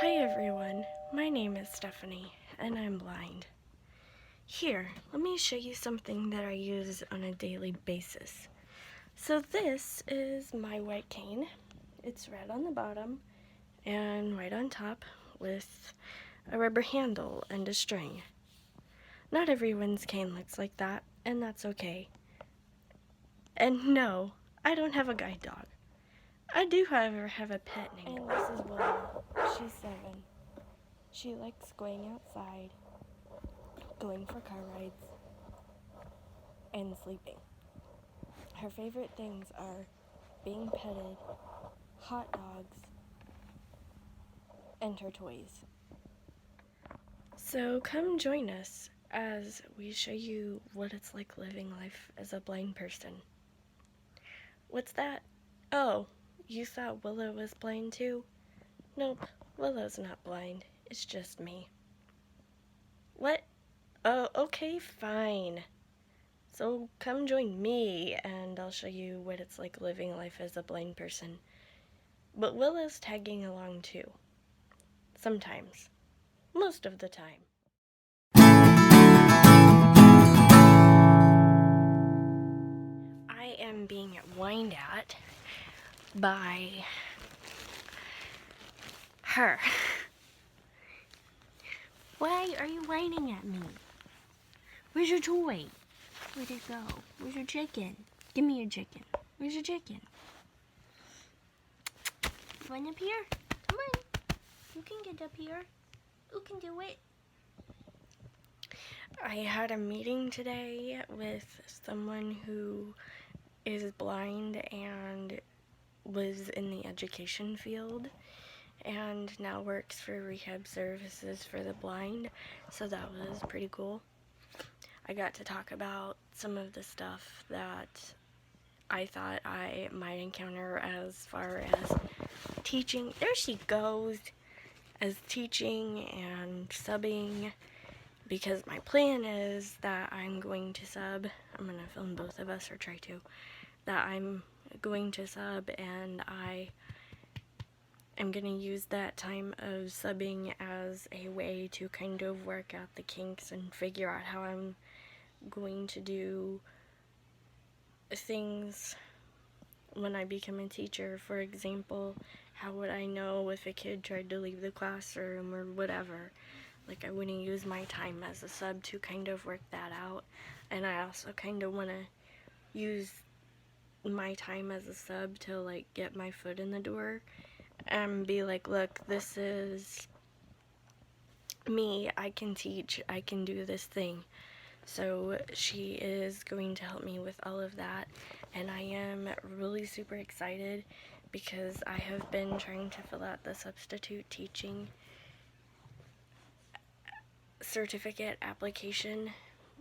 Hi everyone, my name is Stephanie and I'm blind. Here, let me show you something that I use on a daily basis. So this is my white cane. It's red on the bottom and white on top with a rubber handle and a string. Not everyone's cane looks like that, and that's okay. And no, I don't have a guide dog. I do, however, have a pet named, and this is Willow. She's 7. She likes going outside, going for car rides, and sleeping. Her favorite things are being petted, hot dogs, and her toys. So come join us as we show you what it's like living life as a blind person. What's that? Oh, you thought Willow was blind too? Nope, Willow's not blind. It's just me. What? Oh, okay, fine. So come join me and I'll show you what it's like living life as a blind person. But Willow's tagging along too. Sometimes. Most of the time. I am being whined at by her. Why are you whining at me? Where's your toy? Where'd it go? Where's your chicken? Give me your chicken. Where's your chicken? You want up here? Come on. You can get up here. You can do it. I had a meeting today with someone who is blind and was in the education field and now works for rehab services for the blind, so that was pretty cool. I got to talk about some of the stuff that I thought I might encounter as far as teaching. There she goes. As teaching and subbing, because my plan is that I'm going to sub. I'm going to film both of us, or try to. That I'm going to sub, and I am going to use that time of subbing as a way to kind of work out the kinks and figure out how I'm going to do things when I become a teacher. For example, how would I know if a kid tried to leave the classroom or whatever? Like, I wouldn't use my time as a sub to kind of work that out. And I also kind of want to use my time as a sub to, like, get my foot in the door and be like, look, this is me. I can teach. I can do this thing. So she is going to help me with all of that, and I am really super excited because I have been trying to fill out the substitute teaching certificate application.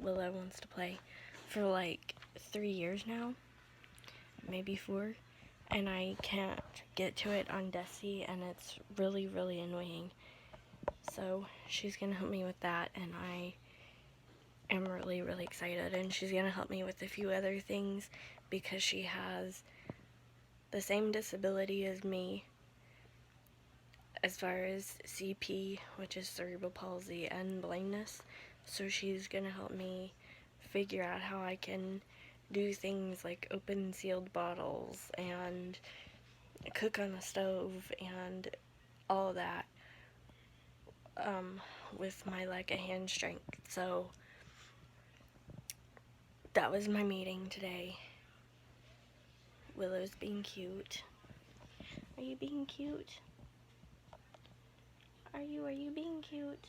Willow wants to play for like 3 years now, maybe 4, and I can't get to it on Desi, and it's really, really annoying. So she's gonna help me with that, and I am really, really excited, and she's gonna help me with a few other things because she has the same disability as me as far as CP, which is cerebral palsy, and blindness. So she's gonna help me figure out how I can do things like open sealed bottles and cook on the stove and all that with my lack of hand strength. So that was my meeting today. Willow's being cute. Are you being cute? Are you being cute?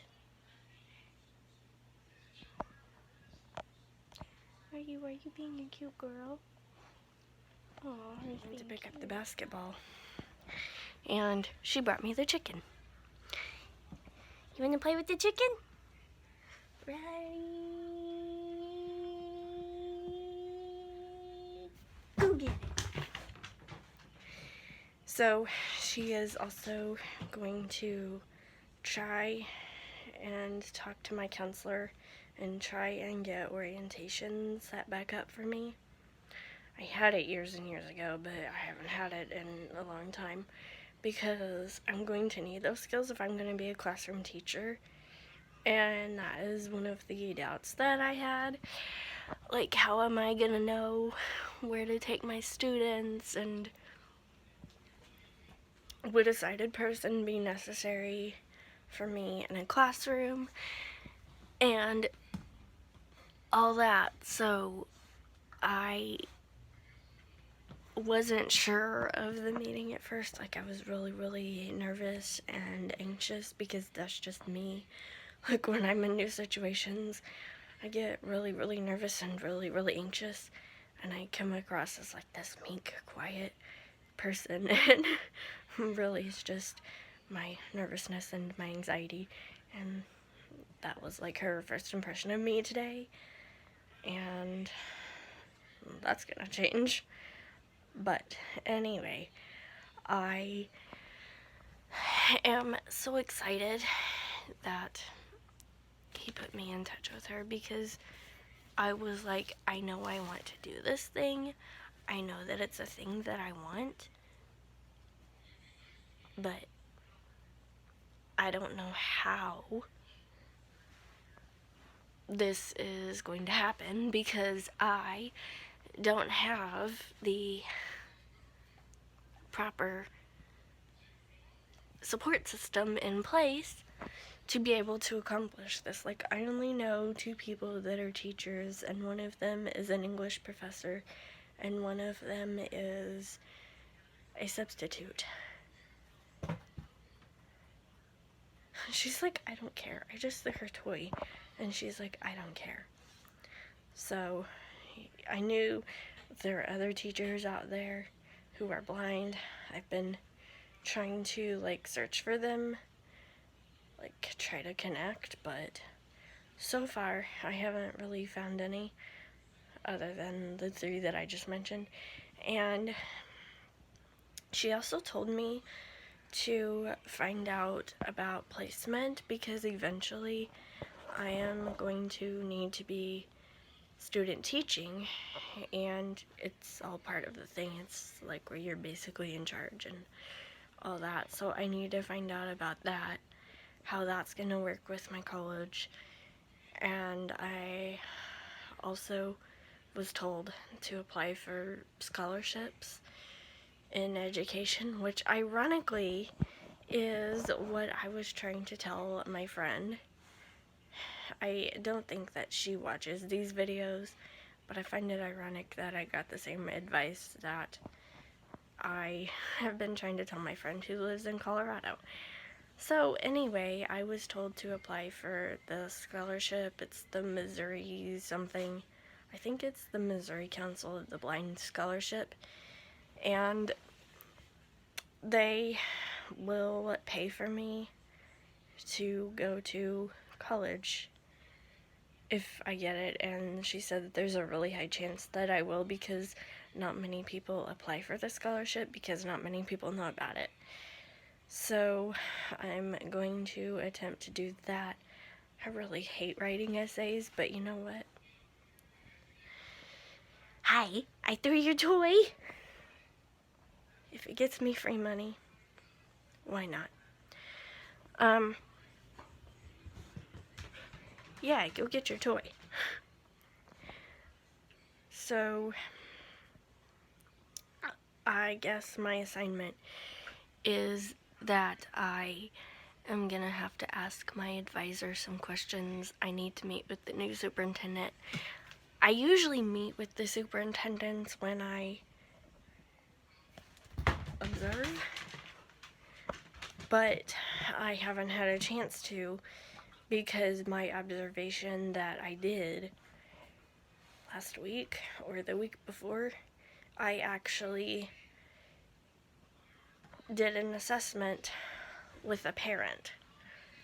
Are you being a cute girl? Oh, I went to pick up the basketball. And she brought me the chicken. You want to play with the chicken? Right. Go get it. So she is also going to try and talk to my counselor and try and get orientation set back up for me. I had it years and years ago, but I haven't had it in a long time because I'm going to need those skills if I'm going to be a classroom teacher. And that is one of the doubts that I had. Like, how am I going to know where to take my students, and would a sighted person be necessary for me in a classroom, and all that. So I wasn't sure of the meeting at first. Like, I was really nervous and anxious, because that's just me. Like, when I'm in new situations, I get really nervous and really anxious, and I come across as like this meek, quiet person, and really it's just my nervousness and my anxiety. And that was like her first impression of me today, and that's gonna change. But anyway, I am so excited that he put me in touch with her, because I was like, I know I want to do this thing. I know that it's a thing that I want, but I don't know how this is going to happen, because I don't have the proper support system in place to be able to accomplish this. Like, I only know 2 people that are teachers, and one of them is an English professor, and one of them is a substitute. She's like, I don't care. I just took her toy. And she's like, I don't care. So I knew there are other teachers out there who are blind. I've been trying to like search for them, like try to connect, but so far I haven't really found any other than the 3 that I just mentioned. And she also told me to find out about placement, because eventually I am going to need to be student teaching, and it's all part of the thing. It's like where you're basically in charge and all that. So I need to find out about that, how that's going to work with my college. And I also was told to apply for scholarships in education, which ironically is what I was trying to tell my friend. I don't think that she watches these videos, but I find it ironic that I got the same advice that I have been trying to tell my friend who lives in Colorado. So anyway, I was told to apply for the scholarship. It's the Missouri something. I think it's the Missouri Council of the Blind Scholarship. And they will pay for me to go to college if I get it. And she said that there's a really high chance that I will, because not many people apply for the scholarship, because not many people know about it. So I'm going to attempt to do that. I really hate writing essays, but you know what? Hi, I threw your toy. If it gets me free money, why not? Yeah, go get your toy. So I guess my assignment is that I am gonna have to ask my advisor some questions. I need to meet with the new superintendent. I usually meet with the superintendents when I observe, but I haven't had a chance to, because my observation that I did last week or the week before, I actually did an assessment with a parent,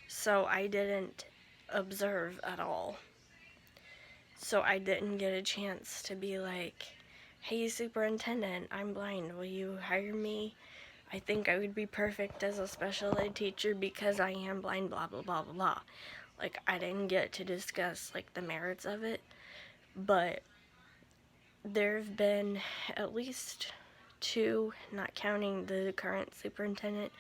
so I didn't observe at all. So I didn't get a chance to be like, hey superintendent, I'm blind, will you hire me? I think I would be perfect as a special ed teacher because I am blind, blah blah blah blah blah. Like, I didn't get to discuss like the merits of it, but there have been at least 2, not counting the current superintendent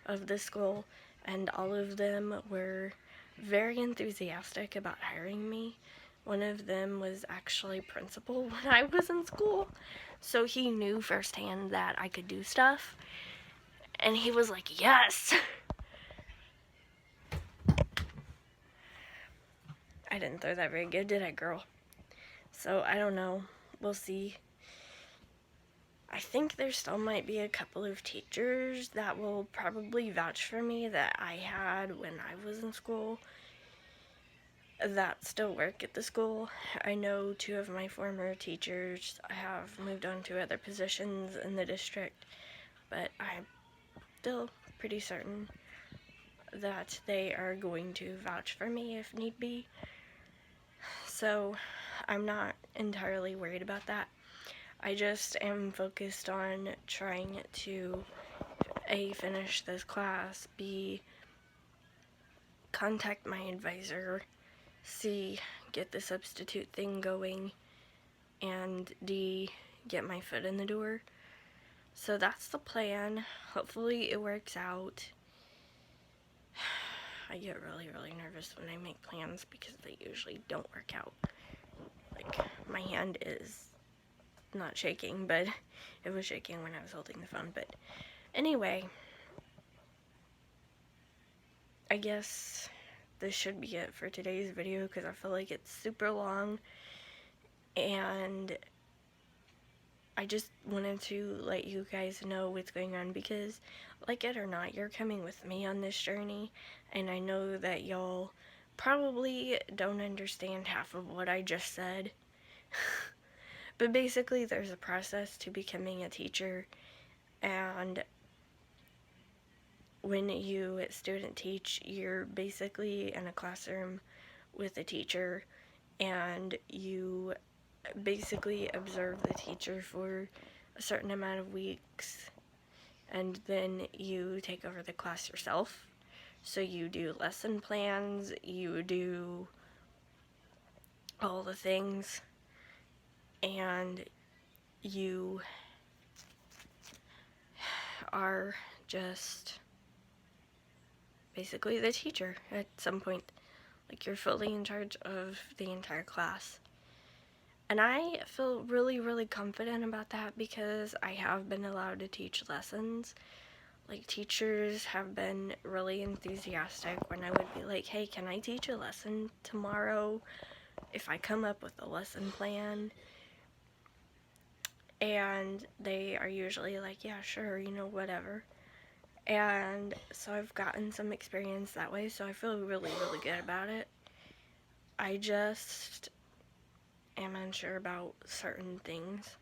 of the school, and all of them were very enthusiastic about hiring me. One of them was actually principal when I was in school, so he knew firsthand that I could do stuff, and he was like, yes! I didn't throw that very good, did I, girl? So, I don't know. We'll see. I think there still might be a couple of teachers that will probably vouch for me that I had when I was in school that still work at the school. I know 2 of my former teachers have moved on to other positions in the district, but I'm still pretty certain that they are going to vouch for me if need be. So I'm not entirely worried about that. I just am focused on trying to A, finish this class, B, contact my advisor, C, get the substitute thing going, and D, get my foot in the door. So that's the plan. Hopefully it works out. I get really, really nervous when I make plans because they usually don't work out. Like, my hand is not shaking, but it was shaking when I was holding the phone. But anyway, I guess this should be it for today's video because I feel like it's super long, and I just wanted to let you guys know what's going on because, like it or not, you're coming with me on this journey, and I know that y'all probably don't understand half of what I just said. But basically, there's a process to becoming a teacher, and when you student teach, you're basically in a classroom with a teacher, and you basically observe the teacher for a certain amount of weeks, and then you take over the class yourself. So you do lesson plans, you do all the things, and you are just basically the teacher at some point. Like, you're fully in charge of the entire class. And I feel really, really confident about that because I have been allowed to teach lessons. Like, teachers have been really enthusiastic when I would be like, hey, can I teach a lesson tomorrow if I come up with a lesson plan? And they are usually like, yeah, sure, you know, whatever. And so I've gotten some experience that way, so I feel really, really good about it. I just am unsure about certain things.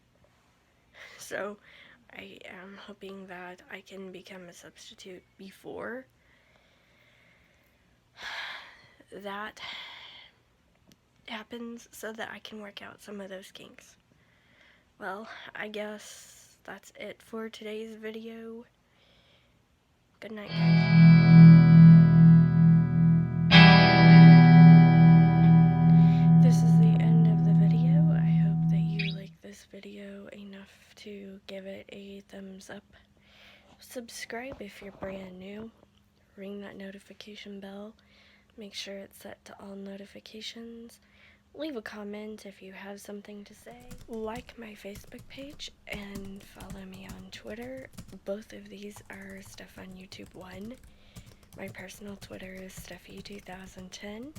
So I am hoping that I can become a substitute before that happens so that I can work out some of those kinks. Well, I guess that's it for today's video. Good night, guys. This is the end of the video. I hope that you like this video enough to give it a thumbs up. Subscribe if you're brand new. Ring that notification bell. Make sure it's set to all notifications. Leave a comment if you have something to say. Like my Facebook page and follow me on Twitter. Both of these are Stephieonyoutube 1. My personal Twitter is Stephie2010.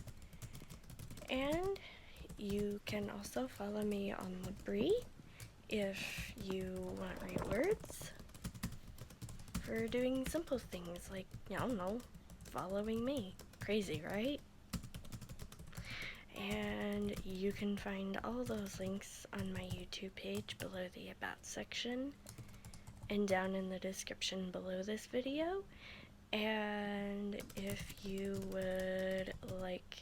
And you can also follow me on Libri if you want rewards for doing simple things like, I don't know, following me. Crazy, right? And you can find all those links on my YouTube page below the About section and down in the description below this video. And if you would like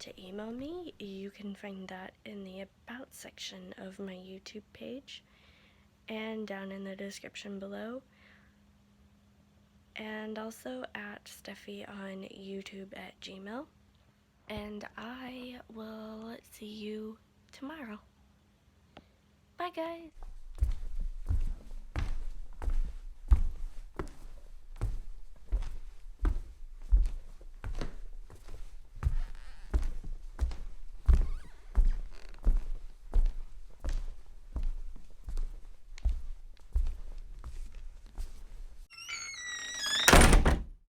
to email me, you can find that in the About section of my YouTube page and down in the description below, and also at Stephieonyoutube@gmail.com. And I will see you tomorrow. Bye, guys.